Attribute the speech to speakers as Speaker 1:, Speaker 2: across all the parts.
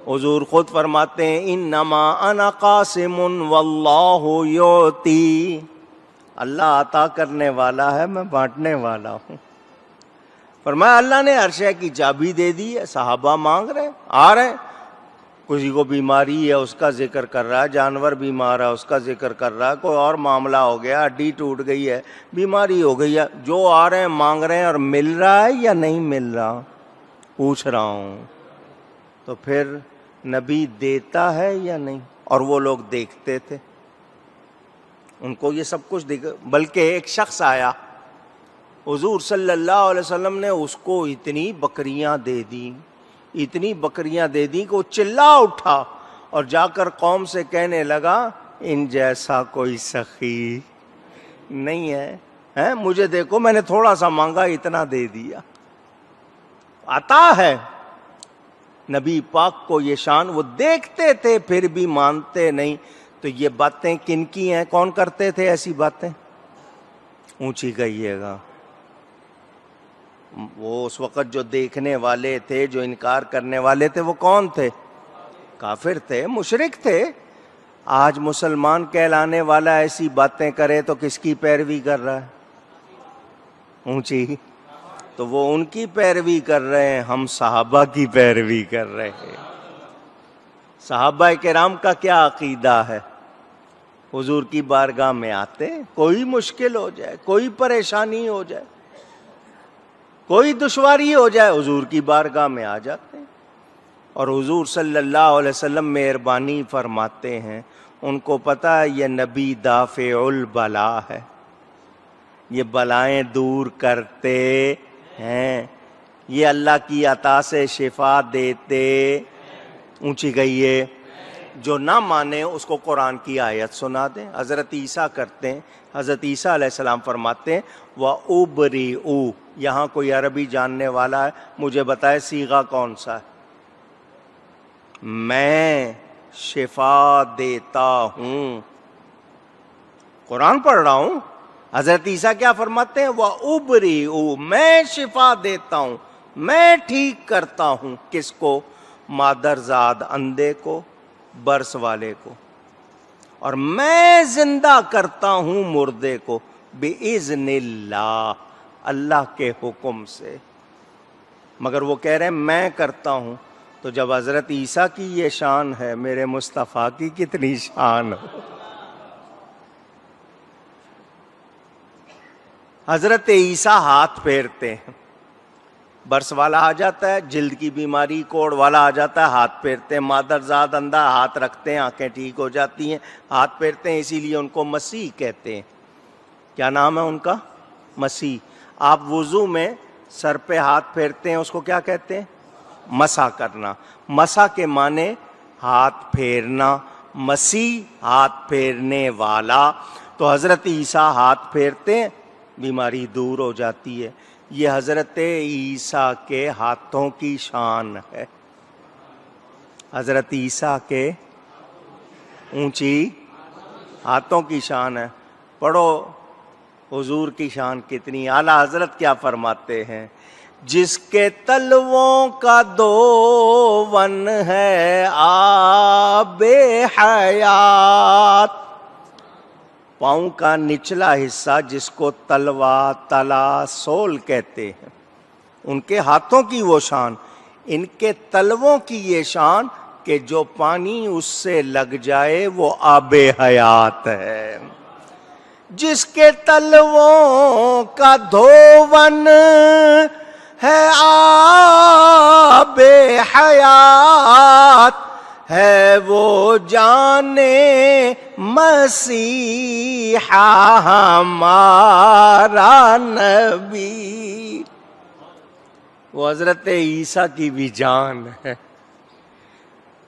Speaker 1: حضور خود فرماتے ہیں انما انا قاسم واللہ یعطی، اللہ عطا کرنے والا ہے، میں بانٹنے والا ہوں۔ فرمایا اللہ نے عرش کی چابی دے دی ہے، صحابہ مانگ رہے ہیں، آ رہے ہیں، کسی کو بیماری ہے اس کا ذکر کر رہا ہے، جانور بیمار ہے اس کا ذکر کر رہا ہے، کوئی اور معاملہ ہو گیا، ہڈی ٹوٹ گئی ہے، بیماری ہو گئی ہے، جو آ رہے ہیں مانگ رہے ہیں، اور مل رہا ہے یا نہیں مل رہا، پوچھ رہا ہوں۔ تو پھر نبی دیتا ہے یا نہیں؟ اور وہ لوگ دیکھتے تھے، ان کو یہ سب کچھ دیکھ، بلکہ ایک شخص آیا، حضور صلی اللہ علیہ وسلم نے اس کو اتنی بکریاں دے دیں، اتنی بکریاں دے دیں کہ وہ چلا اٹھا اور جا کر قوم سے کہنے لگا ان جیسا کوئی سخی نہیں ہے، مجھے دیکھو میں نے تھوڑا سا مانگا اتنا دے دیا۔ عطا ہے نبی پاک کو یہ شان، وہ دیکھتے تھے پھر بھی مانتے نہیں۔ تو یہ باتیں کن کی ہیں؟ کون کرتے تھے ایسی باتیں؟ اونچی کہیے گا۔ وہ اس وقت جو دیکھنے والے تھے، جو انکار کرنے والے تھے، وہ کون تھے؟ کافر تھے، مشرک تھے۔ آج مسلمان کہلانے والا ایسی باتیں کرے تو کس کی پیروی کر رہا ہے؟ اونچی، تو وہ ان کی پیروی کر رہے ہیں، ہم صحابہ کی پیروی کر رہے ہیں۔ صحابہ کرام کا کیا عقیدہ ہے؟ حضور کی بارگاہ میں آتے، کوئی مشکل ہو جائے، کوئی پریشانی ہو جائے، کوئی دشواری ہو جائے، حضور کی بارگاہ میں آ جاتے ہیں، اور حضور صلی اللہ علیہ وسلم مہربانی فرماتے ہیں۔ ان کو پتہ ہے یہ نبی دافع البلا ہے، یہ بلائیں دور کرتے ہیں، یہ اللہ کی عطا سے شفا دیتے۔ اونچی کہیے، جو نہ مانے اس کو قرآن کی آیت سنا دیں۔ حضرت عیسیٰ کرتے ہیں، حضرت عیسیٰ علیہ السلام فرماتے ہیں وَأُبْرِئُ، یہاں کوئی عربی جاننے والا ہے مجھے بتائے صیغہ کون سا ہے؟ میں شفا دیتا ہوں، قرآن پڑھ رہا ہوں۔ حضرت عیسیٰ کیا فرماتے ہیں؟ وَأُبْرِئُ، میں شفا دیتا ہوں، میں ٹھیک کرتا ہوں۔ کس کو؟ مادرزاد اندھے کو، برس والے کو، اور میں زندہ کرتا ہوں مردے کو بِإِذْنِ اللہ، اللہ کے حکم سے۔ مگر وہ کہہ رہے ہیں میں کرتا ہوں۔ تو جب حضرت عیسیٰ کی یہ شان ہے، میرے مصطفیٰ کی کتنی شان ہو۔ حضرت عیسیٰ ہاتھ پھیرتے ہیں، برس والا آ جاتا ہے، جلد کی بیماری، کوڑ والا آ جاتا ہے، ہاتھ پھیرتے ہیں، مادرزاد اندھا ہاتھ رکھتے ہیں، آنکھیں ٹھیک ہو جاتی ہیں، ہاتھ پھیرتے ہیں، اسی لیے ان کو مسیح کہتے ہیں۔ کیا نام ہے ان کا؟ مسیح۔ آپ وضو میں سر پہ ہاتھ پھیرتے ہیں، اس کو کیا کہتے ہیں؟ مسح کرنا۔ مسح کے معنی ہاتھ پھیرنا، مسیح ہاتھ پھیرنے والا۔ تو حضرت عیسیٰ ہاتھ پھیرتے ہیں، بیماری دور ہو جاتی ہے۔ یہ حضرت عیسیٰ کے ہاتھوں کی شان ہے، حضرت عیسیٰ کے اونچی ہاتھوں کی شان ہے۔ پڑھو حضور کی شان کتنی اعلیٰ۔ حضرت کیا فرماتے ہیں؟ جس کے تلووں کا دون ہے آب حیات، پاؤں کا نچلا حصہ جس کو تلوا، تلا، سول کہتے ہیں، ان کے ہاتھوں کی وہ شان، ان کے تلووں کی یہ شان کہ جو پانی اس سے لگ جائے وہ آب حیات ہے۔ جس کے تلووں کا دھون ہے آب حیات، ہے وہ جانے مسیحا ہمارا نبی۔ وہ حضرت عیسیٰ کی بھی جان ہے۔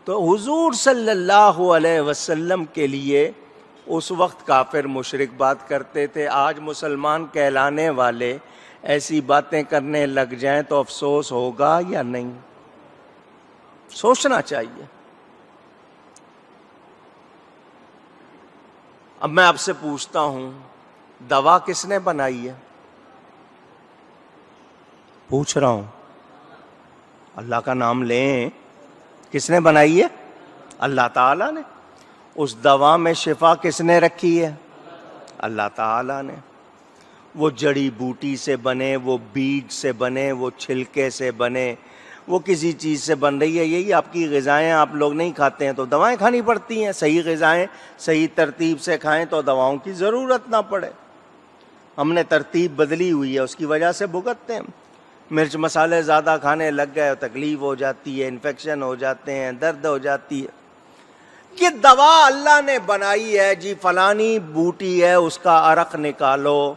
Speaker 1: تو حضور صلی اللہ علیہ وسلم کے لیے اس وقت کافر مشرک بات کرتے تھے۔ آج مسلمان کہلانے والے ایسی باتیں کرنے لگ جائیں تو افسوس ہوگا یا نہیں؟ سوچنا چاہیے۔ اب میں آپ سے پوچھتا ہوں، دوا کس نے بنائی ہے؟ پوچھ رہا ہوں، اللہ کا نام لیں، کس نے بنائی ہے؟ اللہ تعالیٰ نے۔ اس دوا میں شفا کس نے رکھی ہے؟ اللہ تعالیٰ نے۔ وہ جڑی بوٹی سے بنے، وہ بیج سے بنے، وہ چھلکے سے بنے، وہ کسی چیز سے بن رہی ہے۔ یہی آپ کی غذائیں آپ لوگ نہیں کھاتے ہیں تو دوائیں کھانی پڑتی ہیں۔ صحیح غذائیں صحیح ترتیب سے کھائیں تو دواؤں کی ضرورت نہ پڑے۔ ہم نے ترتیب بدلی ہوئی ہے، اس کی وجہ سے بھگتتے ہیں۔ مرچ مسالے زیادہ کھانے لگ گئے، تکلیف ہو جاتی ہے، انفیکشن ہو جاتے ہیں، درد ہو جاتی ہے۔ یہ دوا اللہ نے بنائی ہے جی، فلانی بوٹی ہے، اس کا عرق نکالو،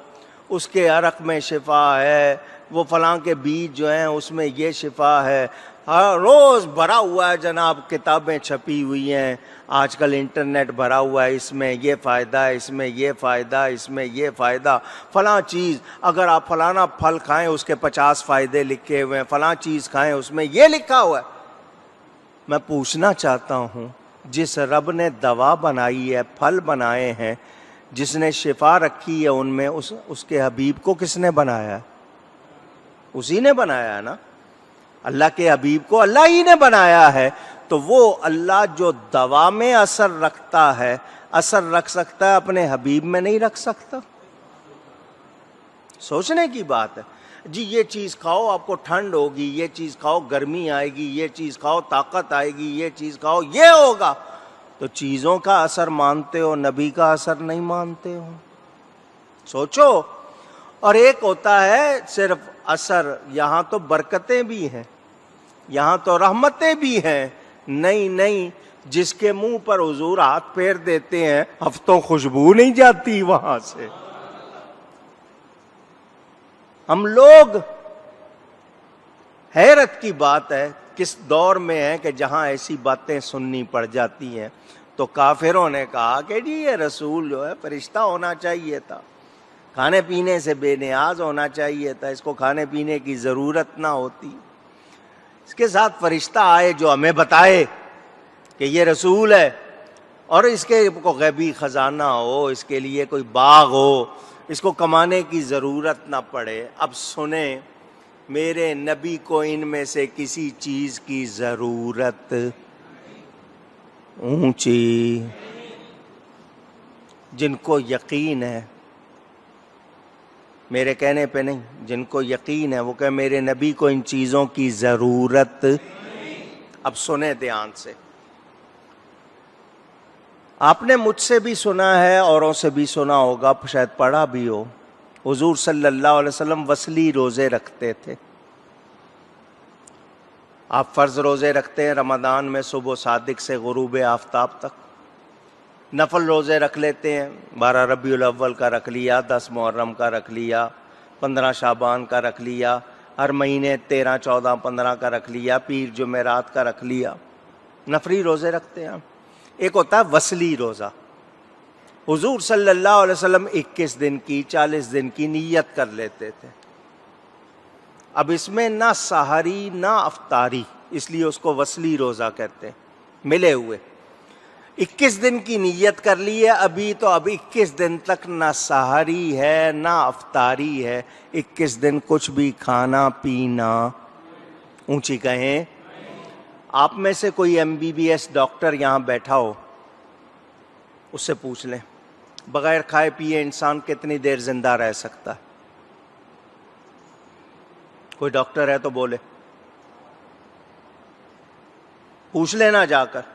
Speaker 1: اس کے عرق میں شفا ہے، وہ فلاں کے بیج جو ہیں اس میں یہ شفا ہے۔ ہر روز بھرا ہوا ہے جناب، کتابیں چھپی ہوئی ہیں، آج کل انٹرنیٹ بھرا ہوا ہے، اس میں یہ فائدہ ہے، اس میں یہ فائدہ، اس میں یہ فائدہ، فلاں چیز اگر آپ فلانا پھل کھائیں اس کے 50 فائدے لکھے ہوئے ہیں، فلاں چیز کھائیں اس میں یہ لکھا ہوا ہے۔ میں پوچھنا چاہتا ہوں، جس رب نے دوا بنائی ہے، پھل بنائے ہیں، جس نے شفا رکھی ہے ان میں، اس کے حبیب کو کس نے بنایا؟ اسی نے بنایا ہے نا۔ اللہ کے حبیب کو اللہ ہی نے بنایا ہے، تو وہ اللہ جو دوا میں اثر رکھتا ہے، اثر رکھ سکتا ہے، اپنے حبیب میں نہیں رکھ سکتا؟ سوچنے کی بات ہے جی۔ یہ چیز کھاؤ آپ کو ٹھنڈ ہوگی، یہ چیز کھاؤ گرمی آئے گی، یہ چیز کھاؤ طاقت آئے گی، یہ چیز کھاؤ یہ ہوگا۔ تو چیزوں کا اثر مانتے ہو، نبی کا اثر نہیں مانتے ہو؟ سوچو۔ اور ایک ہوتا ہے صرف اثر، یہاں تو برکتیں بھی ہیں، یہاں تو رحمتیں بھی ہیں۔ نہیں، جس کے منہ پر حضور ہاتھ پھیر دیتے ہیں ہفتوں خوشبو نہیں جاتی وہاں سے۔ ہم لوگ، حیرت کی بات ہے کس دور میں ہیں کہ جہاں ایسی باتیں سننی پڑ جاتی ہیں۔ تو کافروں نے کہا کہ جی یہ رسول جو ہے فرشتہ ہونا چاہیے تھا، کھانے پینے سے بے نیاز ہونا چاہیے تھا، اس کو کھانے پینے کی ضرورت نہ ہوتی۔ اس کے ساتھ فرشتہ آئے جو ہمیں بتائے کہ یہ رسول ہے، اور اس کے کو غیبی خزانہ ہو، اس کے لیے کوئی باغ ہو، اس کو کمانے کی ضرورت نہ پڑے۔ اب سنیں، میرے نبی کو ان میں سے کسی چیز کی ضرورت اونچی، جن کو یقین ہے، میرے کہنے پہ نہیں، جن کو یقین ہے وہ کہ میرے نبی کو ان چیزوں کی ضرورت۔ اب سنیں دھیان سے، آپ نے مجھ سے بھی سنا ہے، اوروں سے بھی سنا ہوگا، شاید پڑھا بھی ہو، حضور صلی اللہ علیہ وسلم وصلی روزے رکھتے تھے۔ آپ فرض روزے رکھتے ہیں رمضان میں صبح صادق سے غروب آفتاب تک، نفل روزے رکھ لیتے ہیں، 12 ربیع الاول کا رکھ لیا، 10 محرم کا رکھ لیا، 15 شعبان کا رکھ لیا، ہر مہینے 13، 14، 15 کا رکھ لیا، پیر جمعرات کا رکھ لیا، نفلی روزے رکھتے ہیں۔ ایک ہوتا ہے وصلی روزہ، حضور صلی اللہ علیہ وسلم 21 دن کی، 40 دن کی نیت کر لیتے تھے۔ اب اس میں نہ سحری نہ افطاری، اس لیے اس کو وصلی روزہ کہتے ہیں، ملے ہوئے۔ 21 دن کی نیت کر لی ہے ابھی، تو اب 21 دن تک نہ سحری ہے نہ افطاری ہے، 21 دن کچھ بھی کھانا پینا، اونچی کہیں۔ آپ میں سے کوئی MBBS ڈاکٹر یہاں بیٹھا ہو، اس سے پوچھ لیں بغیر کھائے پیے انسان کتنی دیر زندہ رہ سکتا ہے؟ کوئی ڈاکٹر ہے تو بولے، پوچھ لینا جا کر۔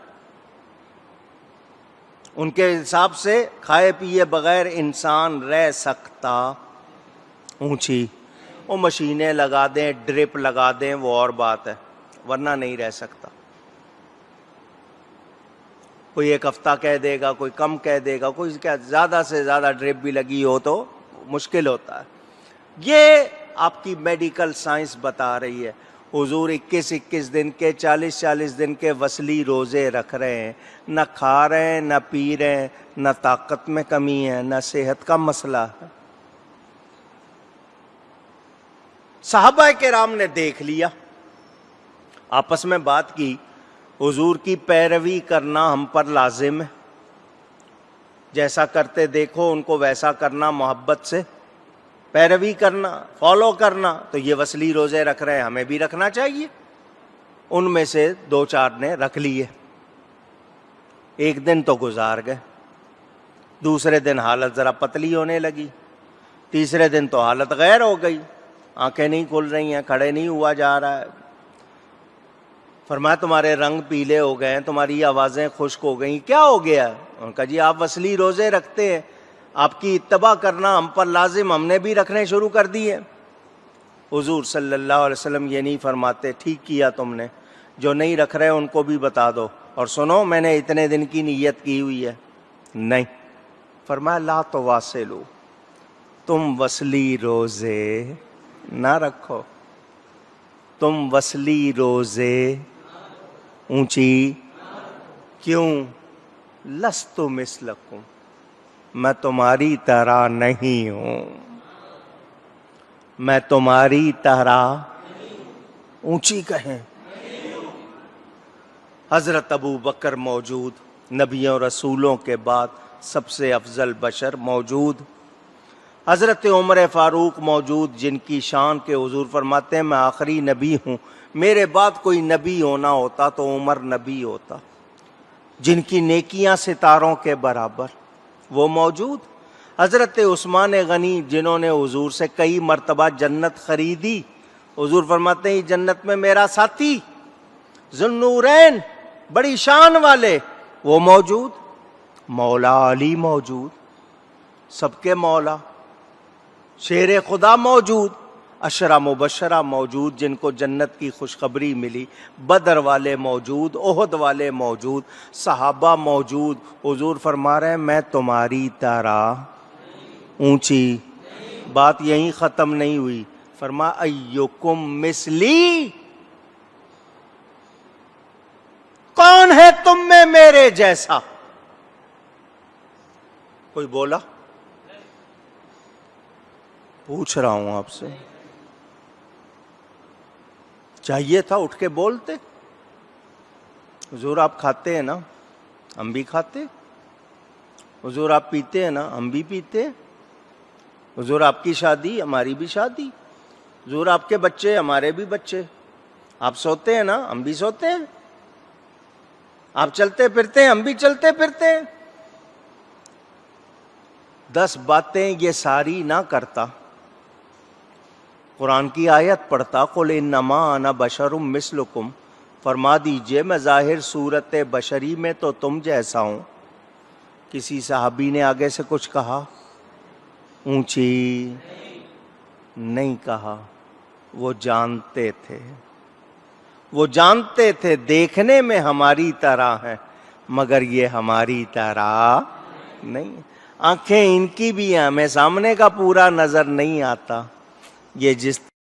Speaker 1: ان کے حساب سے کھائے پیے بغیر انسان رہ سکتا، اونچی، وہ مشینیں لگا دیں، ڈرپ لگا دیں، وہ اور بات ہے، ورنہ نہیں رہ سکتا۔ کوئی 1 ہفتہ کہہ دے گا، کوئی کم کہہ دے گا، کوئی کیا زیادہ سے زیادہ ڈرپ بھی لگی ہو تو مشکل ہوتا ہے۔ یہ آپ کی میڈیکل سائنس بتا رہی ہے۔ حضور 21 دن کے، 40 دن کے وصلی روزے رکھ رہے ہیں، نہ کھا رہے ہیں، نہ پی رہے ہیں، نہ طاقت میں کمی ہے، نہ صحت کا مسئلہ ہے۔ صحابہ کرام نے دیکھ لیا، آپس میں بات کی، حضور کی پیروی کرنا ہم پر لازم ہے، جیسا کرتے دیکھو ان کو ویسا کرنا، محبت سے پیروی کرنا، فالو کرنا۔ تو یہ وصلی روزے رکھ رہے ہیں، ہمیں بھی رکھنا چاہیے۔ ان میں سے 2-4 نے رکھ لیے. ایک دن تو گزار گئے، دوسرے دن حالت ذرا پتلی ہونے لگی، تیسرے دن تو حالت غیر ہو گئی، آنکھیں نہیں کھل رہی ہیں، کھڑے نہیں ہوا جا رہا ہے. فرمایا تمہارے رنگ پیلے ہو گئے ہیں، تمہاری آوازیں خشک ہو گئیں، کیا ہو گیا؟ انہوں نے کہا جی آپ وصلی روزے رکھتے ہیں، آپ کی اتباع کرنا ہم پر لازم، ہم نے بھی رکھنے شروع کر دیے. حضور صلی اللہ علیہ وسلم یہ نہیں فرماتے ٹھیک کیا تم نے، جو نہیں رکھ رہے ان کو بھی بتا دو، اور سنو میں نے اتنے دن کی نیت کی ہوئی ہے. نہیں، فرمایا لا تواصلوا، تم وصلی روزے نہ رکھو، تم وصلی روزے اونچی کیوں؟ لست مثلکم، میں تمہاری طرح نہیں ہوں، میں تمہاری طرح اونچی کہیں. حضرت ابو بکر موجود، نبیوں رسولوں کے بعد سب سے افضل بشر موجود، حضرت عمر فاروق موجود، جن کی شان کے حضور فرماتے ہیں میں آخری نبی ہوں، میرے بعد کوئی نبی ہونا ہوتا تو عمر نبی ہوتا، جن کی نیکیاں ستاروں کے برابر، وہ موجود. حضرت عثمان غنی، جنہوں نے حضور سے کئی مرتبہ جنت خریدی، حضور فرماتے ہیں جنت میں میرا ساتھی ذو النورین، بڑی شان والے، وہ موجود. مولا علی موجود، سب کے مولا، شیر خدا موجود، 10 مبشرہ موجود جن کو جنت کی خوشخبری ملی، بدر والے موجود، احد والے موجود، صحابہ موجود. حضور فرما رہے ہیں میں تمہاری طرح اونچی. بات یہیں ختم نہیں ہوئی، فرما ایکم مثلی، کون ہے تم میں میرے جیسا؟ کوئی بولا؟ پوچھ رہا ہوں آپ سے، چاہیے تھا اٹھ کے بولتے. حضور آپ کھاتے ہیں نا، ہم بھی کھاتے. حضور آپ پیتے ہیں نا، ہم بھی پیتے. حضور آپ کی شادی ہماری بھی شادی. حضور آپ کے بچے ہمارے بھی بچے. آپ سوتے ہیں نا، ہم بھی سوتے ہیں. آپ چلتے پھرتے ہیں، ہم بھی چلتے پھرتے ہیں. 10 باتیں یہ ساری نہ کرتا، قرآن کی آیت پڑھتا، قل انما انا بشر مثلکم، فرما دیجئے میں ظاہر صورت بشری میں تو تم جیسا ہوں. کسی صحابی نے آگے سے کچھ کہا؟ اونچی نہیں کہا. وہ جانتے تھے، وہ جانتے تھے دیکھنے میں ہماری طرح ہے مگر یہ ہماری طرح نہیں. آنکھیں ان کی بھی ہیں، ہمیں سامنے کا پورا نظر نہیں آتا. یہ جس